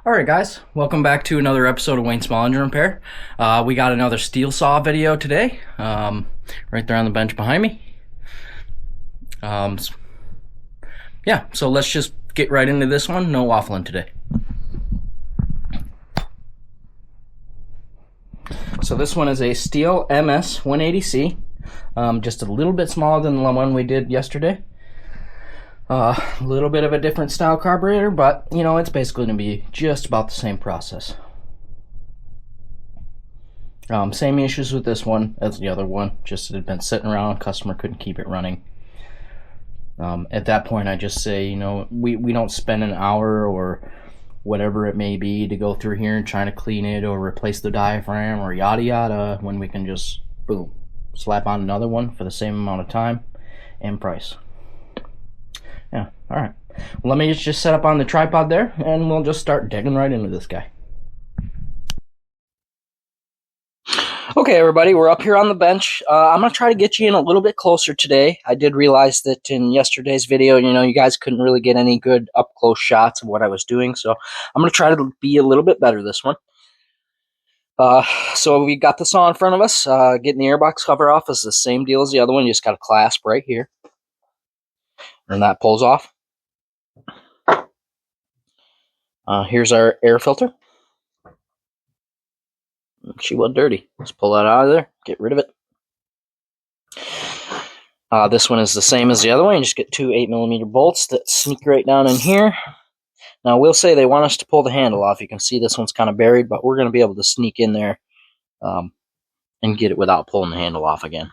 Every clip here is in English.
Alright guys, welcome back to another episode of Wayne Small Engine Repair. We got another steel saw video today, right there on the bench behind me. Yeah, so let's just get right into this one, no waffling today. So this one is a STIHL MS180c, just a little bit smaller than the one we did yesterday. A little bit of a different style carburetor, but you know, it's basically going to be just about the same process. Same issues with this one as the other one, just it had been sitting around, customer couldn't keep it running. At that point I just say, you know, we don't spend an hour or whatever it may be to go through here and trying to clean it or replace the diaphragm or yada yada, when we can just boom, slap on another one for the same amount of time and price. Yeah, alright. Well, let me just set up on the tripod there, and we'll just start digging right into this guy. Okay, everybody, we're up here on the bench. I'm going to try to get you in a little bit closer today. I did realize that in yesterday's video, you know, you guys couldn't really get any good up-close shots of what I was doing, so I'm going to try to be a little bit better this one. So we got the saw in front of us. Getting the airbox cover off is the same deal as the other one. You just got a clasp right here. And that pulls off. Here's our air filter. She was dirty. Let's pull that out of there. Get rid of it. This one is the same as the other one. You just get two 8mm bolts that sneak right down in here. Now, I will say they want us to pull the handle off. You can see this one's kind of buried, but we're going to be able to sneak in there and get it without pulling the handle off again.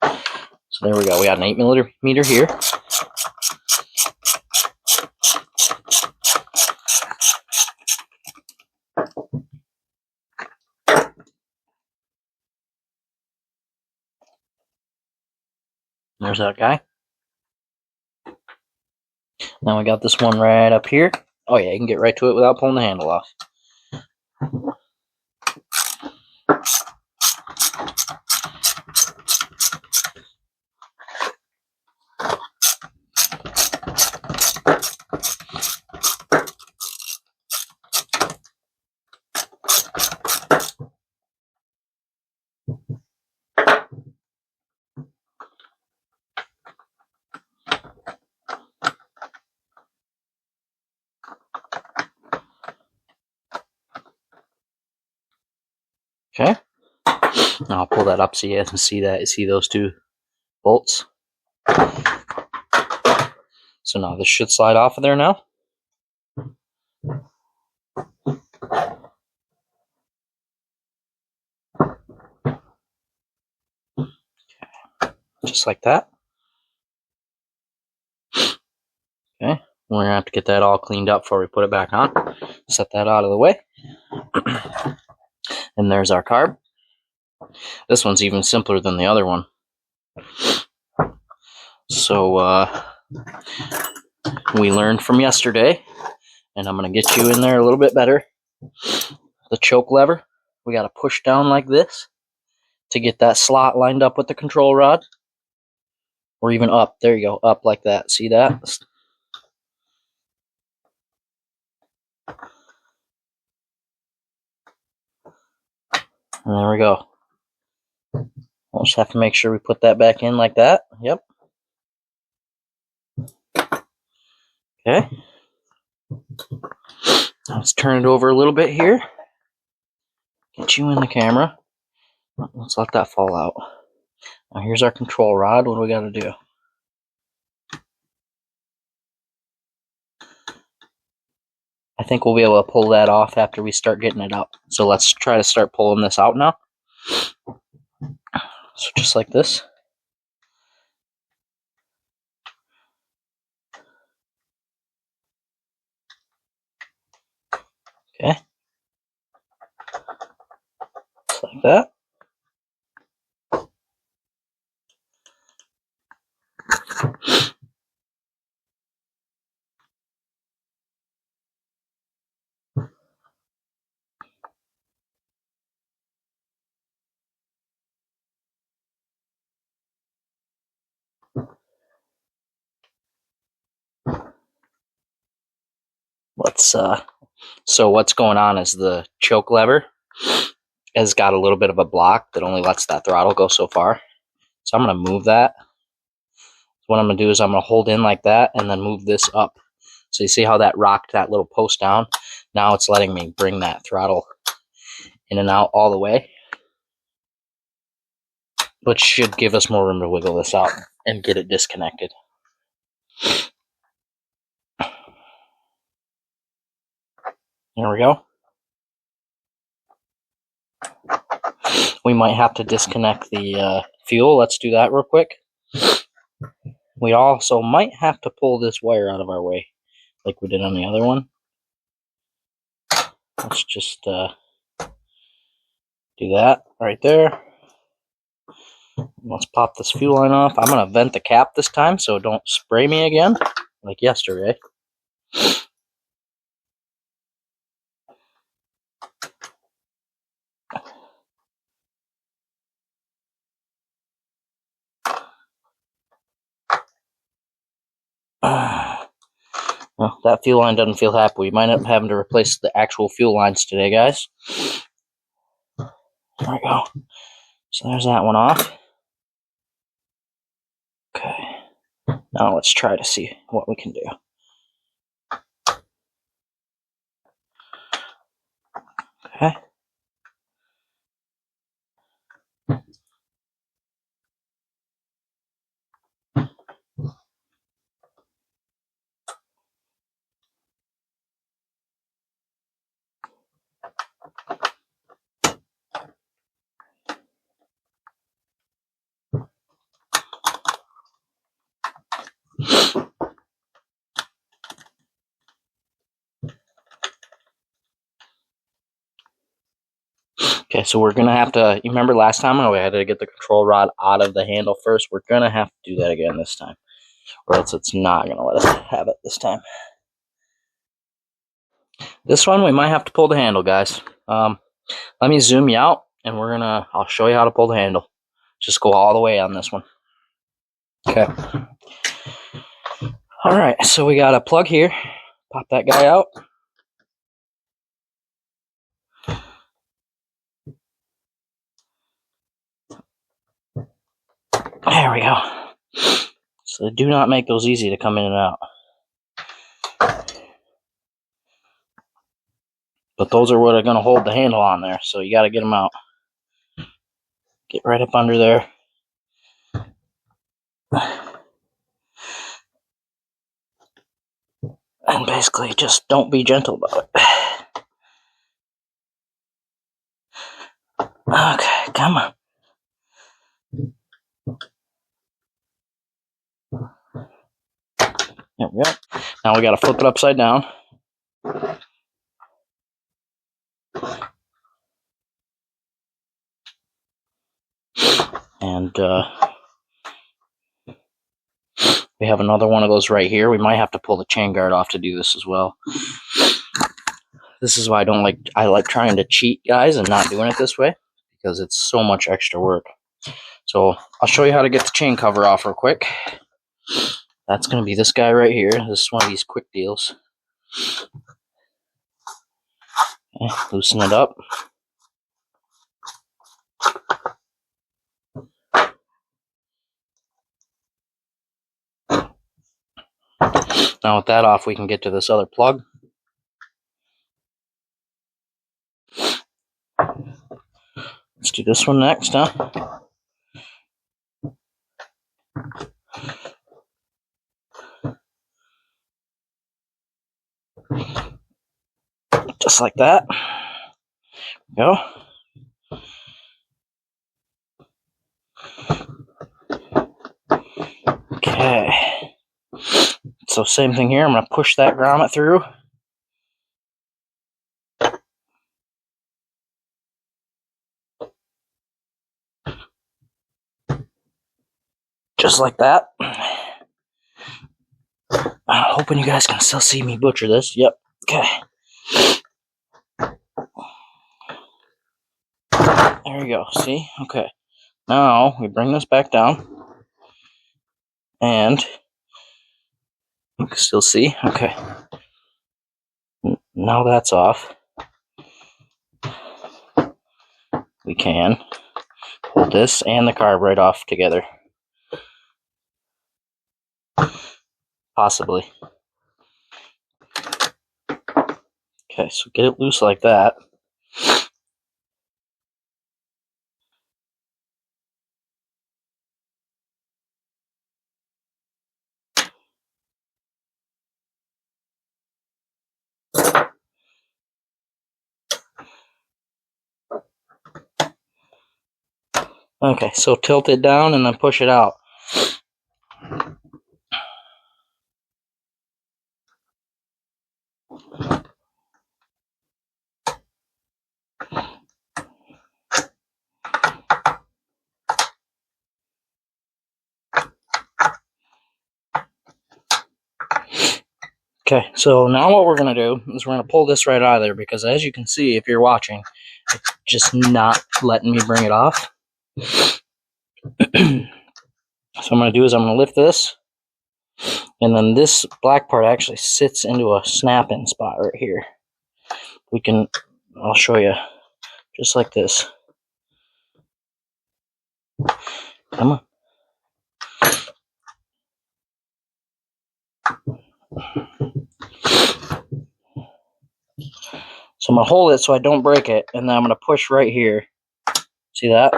So there we go. We got an 8mm here. There's that guy. Now we got this one right up here. Oh yeah, you can get right to it without pulling the handle off. Okay, now I'll pull that up so you guys can see that. You see those two bolts? So now this should slide off of there now. Okay, just like that. Okay, we're going to have to get that all cleaned up before we put it back on. Set that out of the way. And there's our carb. This one's even simpler than the other one. So we learned from yesterday, and I'm going to get you in there a little bit better. The choke lever, we got to push down like this to get that slot lined up with the control rod. Or even up. There you go. Up like that. See that? And there we go. We'll just have to make sure we put that back in like that. Yep. Okay. Let's turn it over a little bit here. Get you in the camera. Let's let that fall out. Now here's our control rod. What do we got to do? I think we'll be able to pull that off after we start getting it out. So let's try to start pulling this out now. So just like this. Okay. Just like that. So what's going on is the choke lever has got a little bit of a block that only lets that throttle go so far. So I'm going to move that. What I'm going to do is I'm going to hold in like that and then move this up. So you see how that rocked that little post down? Now it's letting me bring that throttle in and out all the way, which should give us more room to wiggle this out and get it disconnected. There we go. We might have to disconnect the fuel. Let's do that real quick. We also might have to pull this wire out of our way like we did on the other one. Let's just do that right there. Let's pop this fuel line off. I'm going to vent the cap this time so don't spray me again like yesterday. Well, that fuel line doesn't feel happy. We might end up having to replace the actual fuel lines today, guys. There we go. So there's that one off. Okay. Now let's try to see what we can do. Okay. Okay, so we're going to have to, you remember last time we had to get the control rod out of the handle first? We're going to have to do that again this time, or else it's not going to let us have it this time. This one, we might have to pull the handle, guys. Let me zoom you out, and I'll show you how to pull the handle. Just go all the way on this one. Okay. All right, so we got a plug here. Pop that guy out. There we go. So do not make those easy to come in and out. But those are what are going to hold the handle on there, so you got to get them out. Get right up under there. And basically just don't be gentle about it. Okay, come on. There we go. Now we got to flip it upside down. And we have another one of those right here. We might have to pull the chain guard off to do this as well. This is why I like trying to cheat, guys, and not doing it this way, because it's so much extra work. So I'll show you how to get the chain cover off real quick. That's going to be this guy right here. This is one of these quick deals. Okay, loosen it up. Now with that off, we can get to this other plug. Let's do this one next, huh? Just like that. Go. Okay. So same thing here. I'm going to push that grommet through. Just like that. I'm hoping you guys can still see me butcher this. Yep. Okay. There we go. See? Okay. Now we bring this back down. And you can still see. Okay. Now that's off. We can pull this and the carb right off together. Possibly. Okay, so get it loose like that. Okay, so tilt it down and then push it out. Okay, so now what we're going to do is we're going to pull this right out of there, because as you can see, if you're watching, it's just not letting me bring it off. So what I'm going to do is I'm going to lift this, and then this black part actually sits into a snap-in spot right here. I'll show you, just like this. Come on. So I'm going to hold it so I don't break it, and then I'm going to push right here. See that?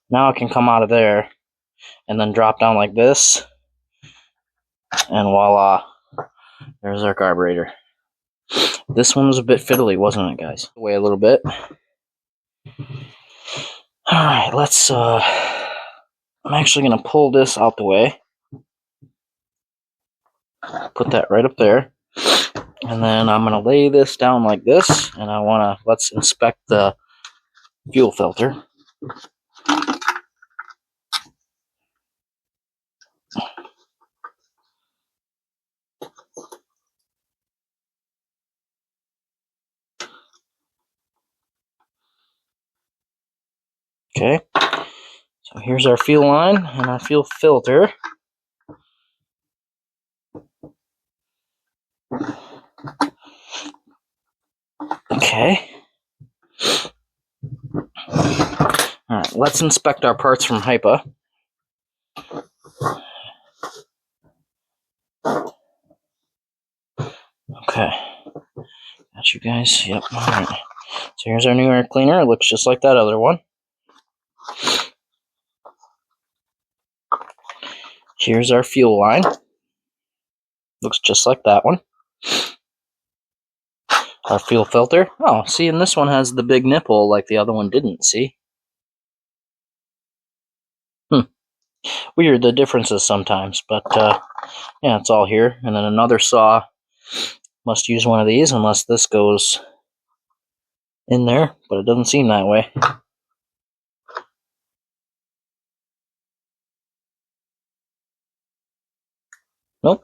Now it can come out of there, and then drop down like this, and voila, there's our carburetor. This one was a bit fiddly, wasn't it, guys? Wait a little bit. Alright, let's, I'm actually going to pull this out the way. Put that right up there. And then I'm going to lay this down like this, and let's inspect the fuel filter. Okay, so here's our fuel line and our fuel filter. Okay. Alright, let's inspect our parts from hipa. Okay. Got you guys. Yep. Alright. So here's our new air cleaner. It looks just like that other one. Here's our fuel line. Looks just like that one. Our fuel filter. Oh, see, and this one has the big nipple like the other one didn't, see? Weird, the differences sometimes, but yeah, it's all here. And then another saw must use one of these unless this goes in there, but it doesn't seem that way. Nope.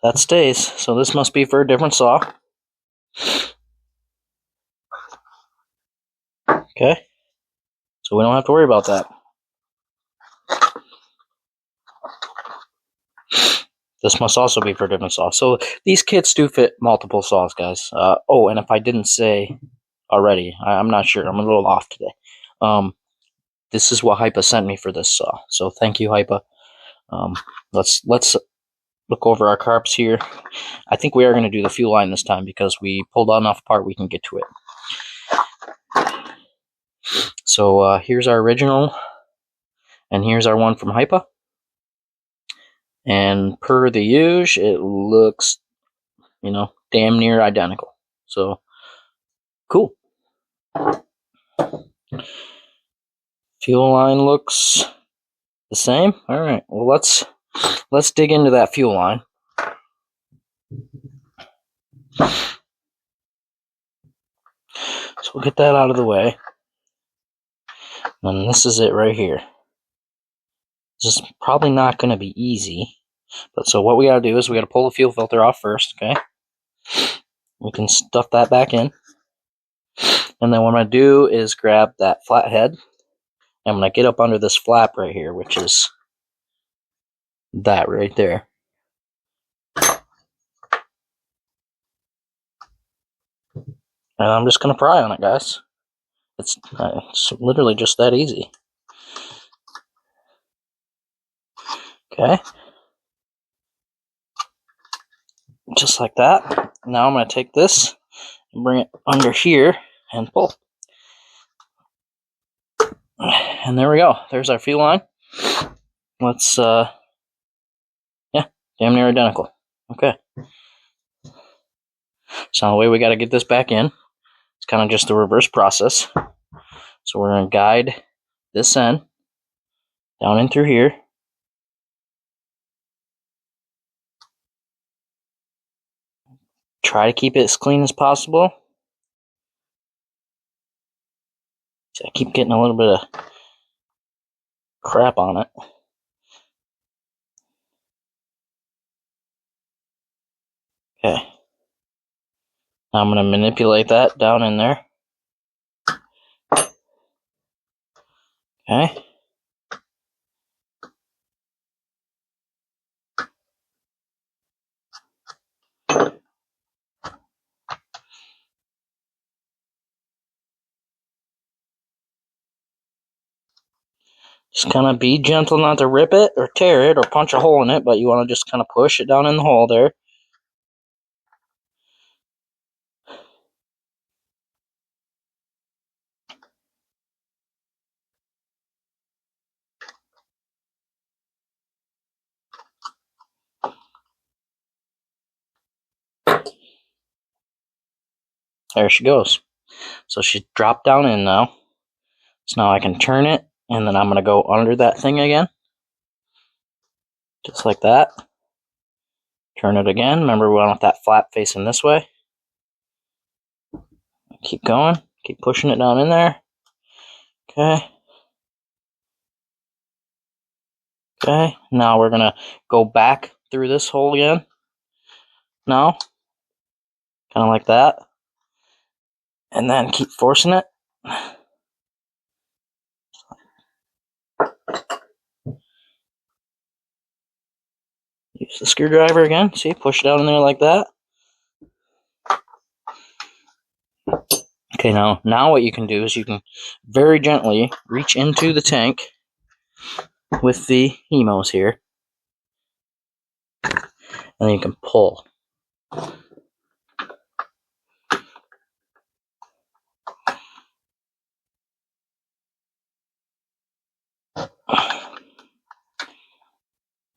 That stays. So this must be for a different saw. Okay. So we don't have to worry about that. This must also be for a different saw. So these kits do fit multiple saws, guys. Oh, and if I didn't say already, I'm not sure. I'm a little off today. This is what hipa sent me for this saw. So thank you, hipa. Let's look over our carbs here. I think we are going to do the fuel line this time because we pulled enough apart we can get to it. So here's our original, and here's our one from hipa. And per the usual, it looks, damn near identical. So cool. Fuel line looks the same. All right. Well, let's dig into that fuel line. So we'll get that out of the way. And this is it right here. This is probably not going to be easy. But so what we got to do is we got to pull the fuel filter off first, okay? We can stuff that back in. And then what I'm going to do is grab that flathead. I'm going to get up under this flap right here, which is that right there. And I'm just going to pry on it, guys. It's literally just that easy. Okay. Just like that. Now I'm going to take this and bring it under here and pull. And there we go. There's our fuel line. Let's, yeah, damn near identical. Okay. So the way we got to get this back in, it's kind of just a reverse process. So we're going to guide this end down in through here. Try to keep it as clean as possible. So I keep getting a little bit of crap on it. Okay. Now I'm going to manipulate that down in there. Okay. Just kind of be gentle not to rip it or tear it or punch a hole in it, but you want to just kind of push it down in the hole there. There she goes. So she dropped down in now. So now I can turn it, and then I'm going to go under that thing again. Just like that. Turn it again. Remember, we want that flap facing this way. Keep going. Keep pushing it down in there. Okay. Okay. Now we're going to go back through this hole again. Now. Kind of like that. And then keep forcing it. Use the screwdriver again. See, push it down in there like that. Okay, now what you can do is you can very gently reach into the tank with the hemos here. And then you can pull.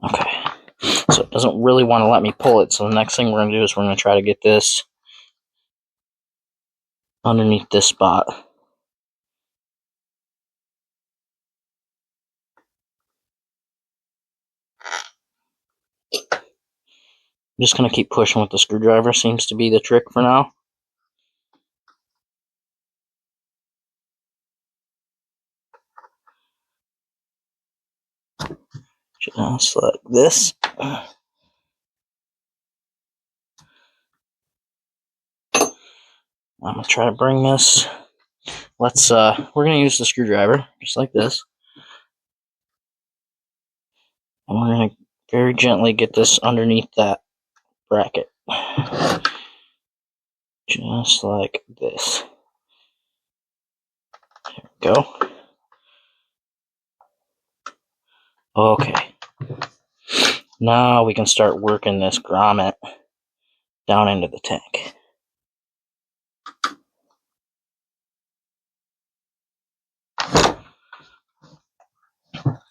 Okay, so it doesn't really want to let me pull it, so the next thing we're going to do is we're going to try to get this underneath this spot. I'm just going to keep pushing with the screwdriver, seems to be the trick for now. Just like this. I'm going to try to bring this. We're going to use the screwdriver, just like this. And we're going to very gently get this underneath that bracket. Just like this. There we go. Okay. Now we can start working this grommet down into the tank.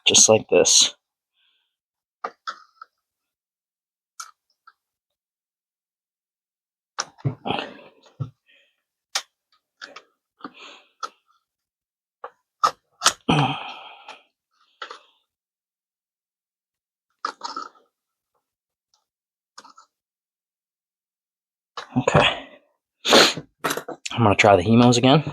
Just like this. Okay. I'm going to try the hemos again.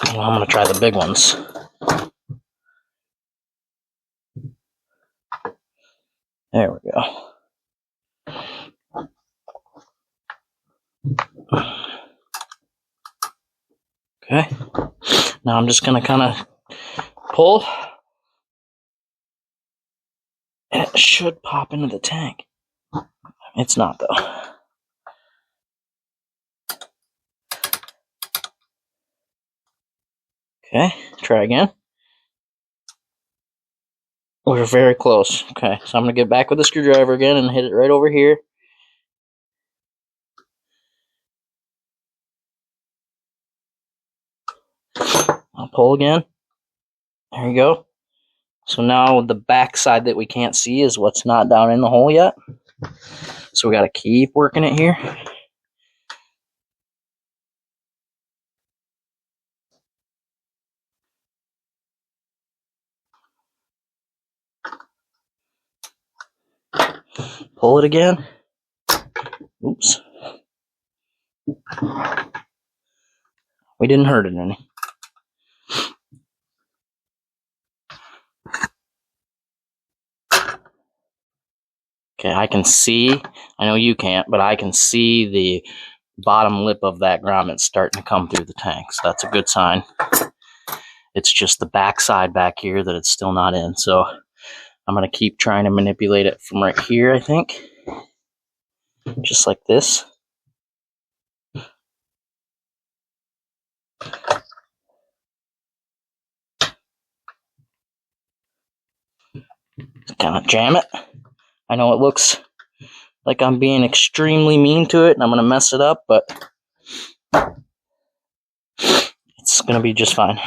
Well, I'm going to try the big ones. There we go. Okay. Now I'm just going to kind of pull. And it should pop into the tank. It's not, though. Okay. Try again. We're very close. Okay. So I'm going to get back with the screwdriver again and hit it right over here. I'll pull again. There you go. So now the back side that we can't see is what's not down in the hole yet. So we got to keep working it here. Pull it again. Oops. We didn't hurt it any. Okay, I can see, I know you can't, but I can see the bottom lip of that grommet starting to come through the tank. So that's a good sign. It's just the back side back here that it's still not in. So I'm going to keep trying to manipulate it from right here, I think. Just like this. Kind of jam it. I know it looks like I'm being extremely mean to it and I'm going to mess it up, but it's going to be just fine.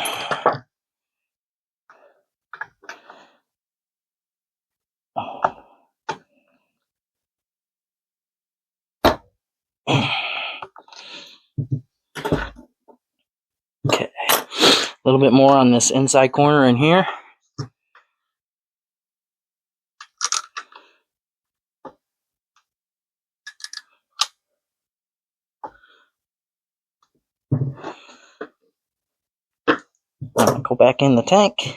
Okay, a little bit more on this inside corner in here. Go back in the tank.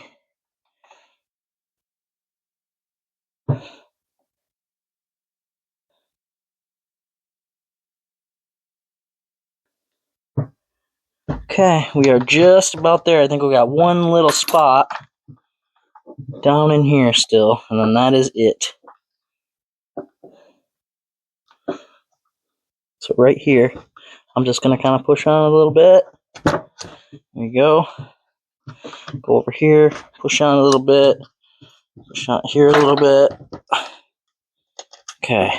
Okay, we are just about there. I think we got one little spot down in here still, and then that is it. So right here, I'm just going to kind of push on a little bit. There you go. Go over here, push on a little bit. Push on here a little bit. Okay.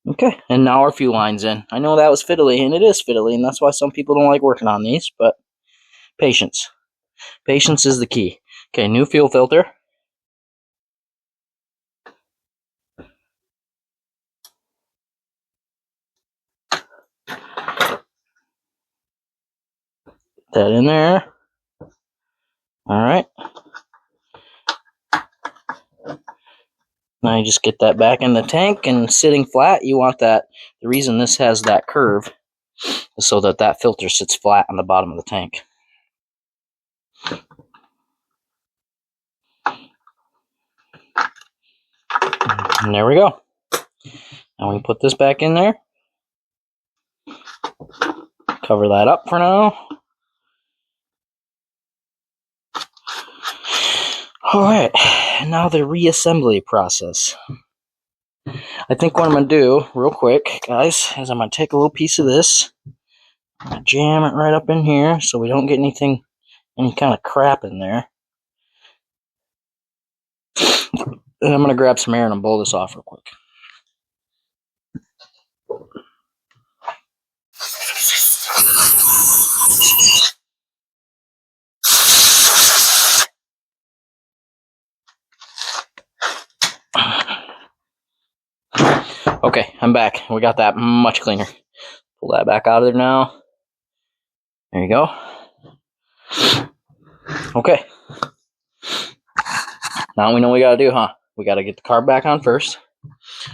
Okay, and now our fuel line's in. I know that was fiddly, and it is fiddly, and that's why some people don't like working on these, but patience. Patience is the key. Okay, new fuel filter. That in there. Alright. Now you just get that back in the tank and sitting flat. You want that. The reason this has that curve is so that that filter sits flat on the bottom of the tank. And there we go. Now we put this back in there. Cover that up for now. Alright, now the reassembly process. I think what I'm going to do, real quick, guys, is I'm going to take a little piece of this, I'm going to jam it right up in here so we don't get any kind of crap in there. And I'm going to grab some air and blow this off real quick. Okay, I'm back. We got that much cleaner. Pull that back out of there now. There you go. Okay. Now we know what we gotta do, huh? We gotta get the carb back on first.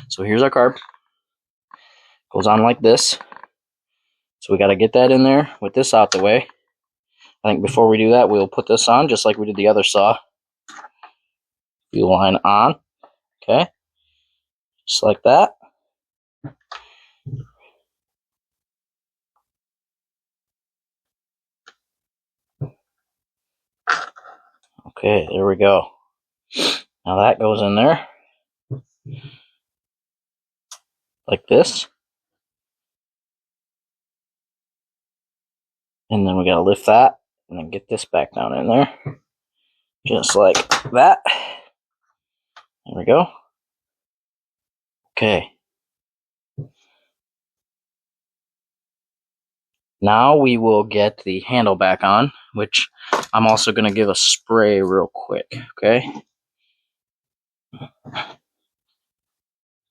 So here's our carb. Goes on like this. So we gotta get that in there with this out the way. I think before we do that, we'll put this on just like we did the other saw. Fuel line on. Okay. Just like that. Okay, there we go. Now that goes in there. Like this. And then we gotta lift that and then get this back down in there. Just like that. There we go. Okay. Now we will get the handle back on, which I'm also going to give a spray real quick, okay?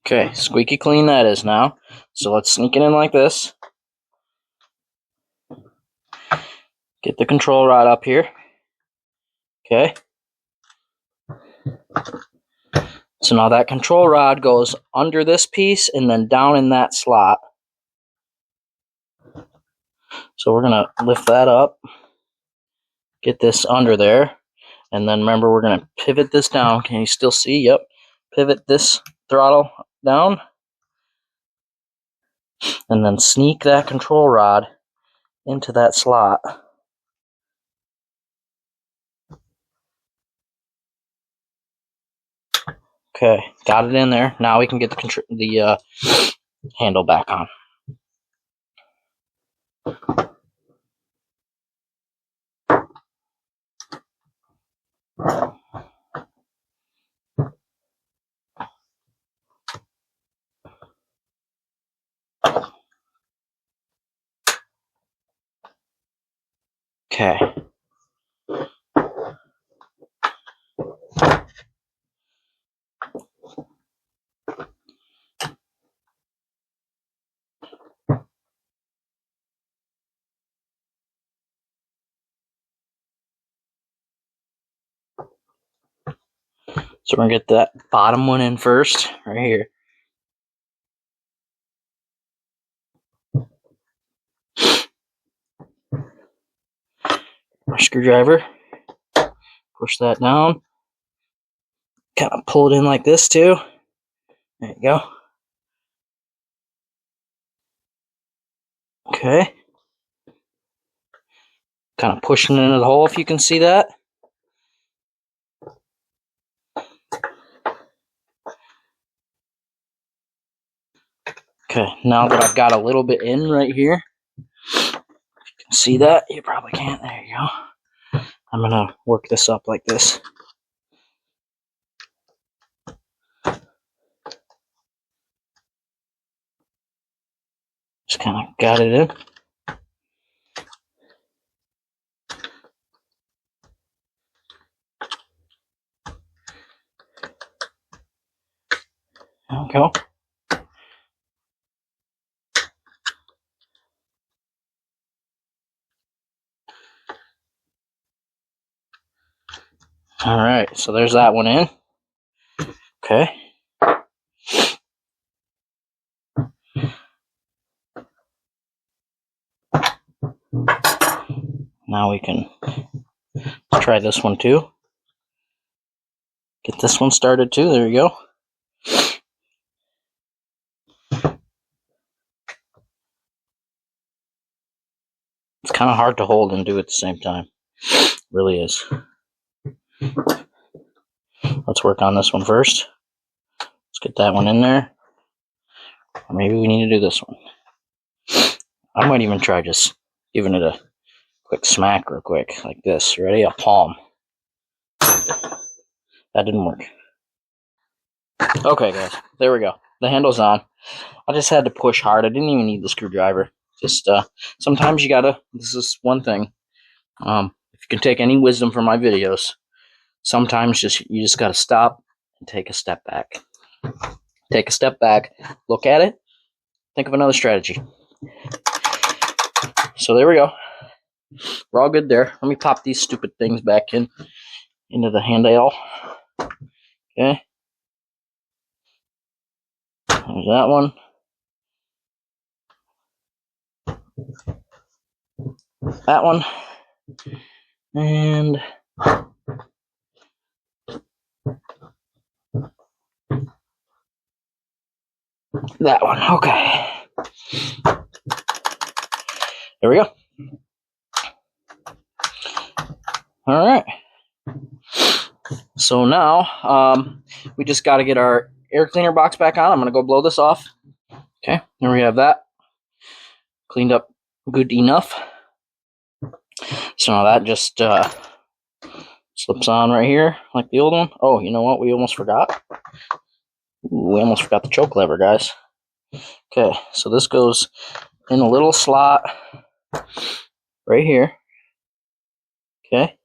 Okay, squeaky clean that is now. So let's sneak it in like this. Get the control rod up here. Okay. So now that control rod goes under this piece and then down in that slot. So we're going to lift that up. Get this under there. And then remember, we're going to pivot this down. Can you still see? Yep. Pivot this throttle down. And then sneak that control rod into that slot. Okay, got it in there. Now we can get the handle back on. Okay. So we're going to get that bottom one in first, right here. Our screwdriver. Push that down. Kind of pull it in like this too. There you go. Okay. Kind of pushing it into the hole if you can see that. Okay, now that I've got a little bit in right here, if you can see that, you probably can't. There you go. I'm going to work this up like this. Just kind of got it in. There we go. All right, so there's that one in. Okay. Now we can try this one too. Get this one started too. There you go. It's kind of hard to hold and do at the same time. It really is. Let's work on this one first. Let's get that one in there. Or maybe we need to do this one. I might even try just giving it a quick smack real quick, like this. Ready? A palm. That didn't work. Okay, guys. There we go. The handle's on. I just had to push hard. I didn't even need the screwdriver. Just, sometimes you gotta, this is one thing. If you can take any wisdom from my videos, sometimes you just gotta stop and take a step back. take a step back, look at it, think of another strategy. So there we go. We're all good there. Let me pop these stupid things back into the handle. Okay. There's that one. That one. And that one. Okay. There we go. All right. So now we just got to get our air cleaner box back on. I'm going to go blow this off. Okay. There we have that. Cleaned up good enough. So now that just slips on right here like the old one. Oh, you know what? We almost forgot. We almost forgot the choke lever, guys. Okay, so this goes in a little slot right here. Okay.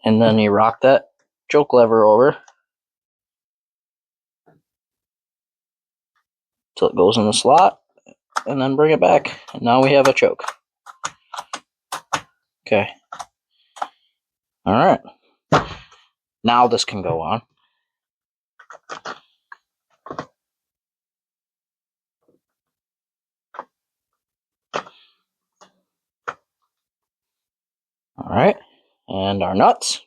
And then you rock that choke lever over till it goes in the slot, and then bring it back. And now we have a choke. Okay. All right. Now this can go on. All right. And our nuts.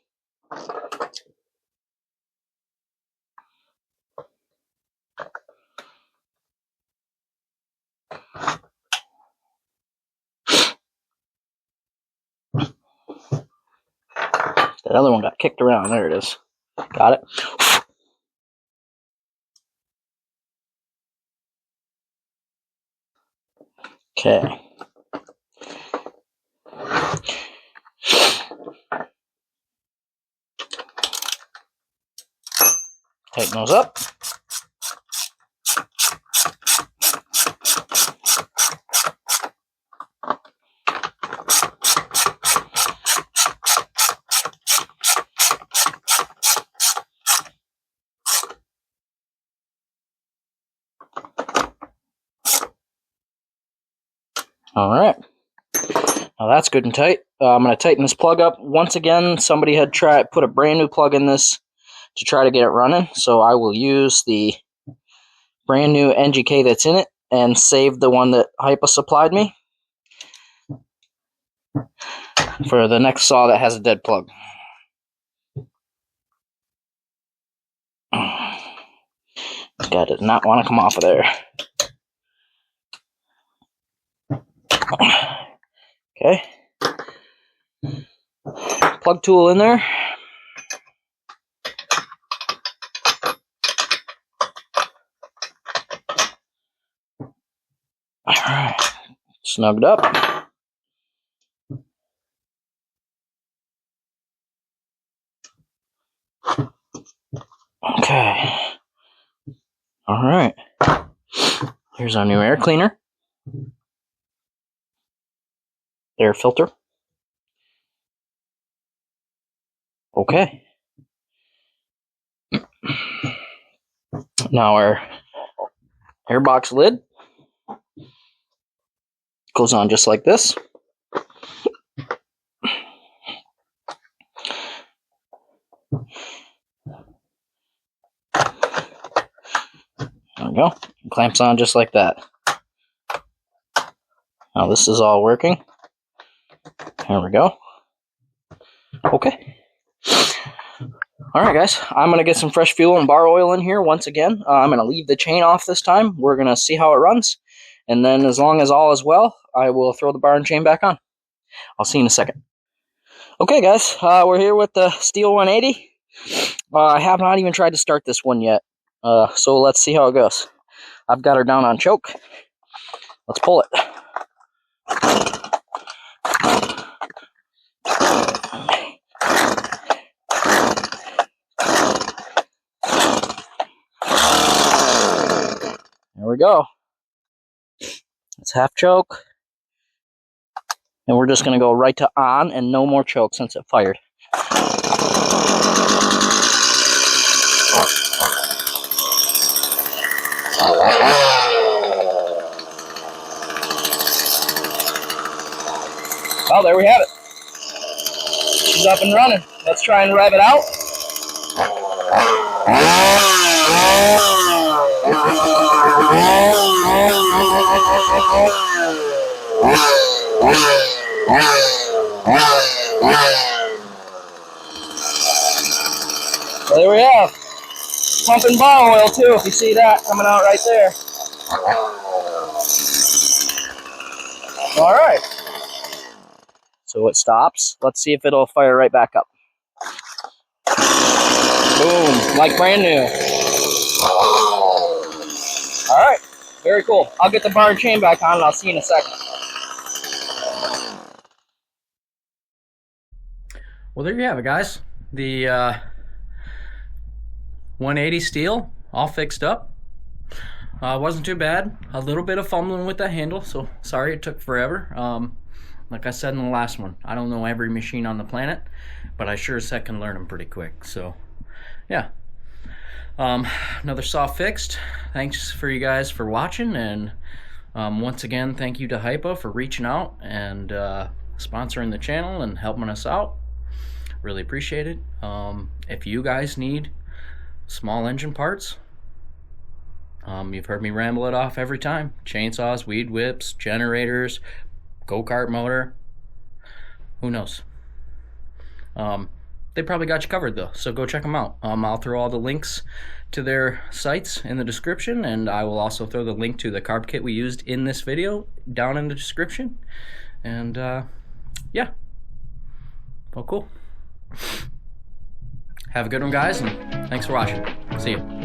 That other one got kicked around. There it is. Got it. Okay. Tighten those up. All right. Now that's good and tight. I'm going to tighten this plug up. Once again, somebody had put a brand new plug in this to try to get it running. So I will use the brand new NGK that's in it and save the one that hipa supplied me for the next saw that has a dead plug. This guy does not want to come off of there. Okay. Plug tool in there. Alright. Snugged up. Okay. Alright. Here's our new air cleaner. Air filter. Okay. Now our airbox lid goes on just like this. There we go. Clamps on just like that. Now this is all working. There we go. Okay. Alright guys, I'm going to get some fresh fuel and bar oil in here once again. I'm going to leave the chain off this time. We're going to see how it runs. And then as long as all is well, I will throw the bar and chain back on. I'll see you in a second. Okay guys, we're here with the STIHL 180. I have not even tried to start this one yet. So let's see how it goes. I've got her down on choke. Let's pull it. There we go. It's half choke. And we're just going to go right to on and no more choke since it fired. Well, there we have it. She's up and running. Let's try and rev it out. Well, there we have pumping bar oil too, if you see that coming out right there. All right. So it stops. Let's see if it'll fire right back up. Boom, like brand new. All right, very cool. I'll get the bar and chain back on and I'll see you in a second. Well, there you have it, guys. The 180 STIHL all fixed up. Wasn't too bad. A little bit of fumbling with the handle, so sorry it took forever. Like I said in the last one, I don't know every machine on the planet, but I sure as heck can learn them pretty quick. So, yeah. Another saw fixed. Thanks for you guys for watching, and once again, thank you to Hipa for reaching out and sponsoring the channel and helping us out. Really appreciate it. If you guys need small engine parts, you've heard me ramble it off every time. Chainsaws, weed whips, generators, go-kart motor, who knows? They probably got you covered though, so go check them out. I'll throw all the links to their sites in the description, and I will also throw the link to the carb kit we used in this video down in the description. And yeah, well, cool. Have a good one, guys, and thanks for watching. See you.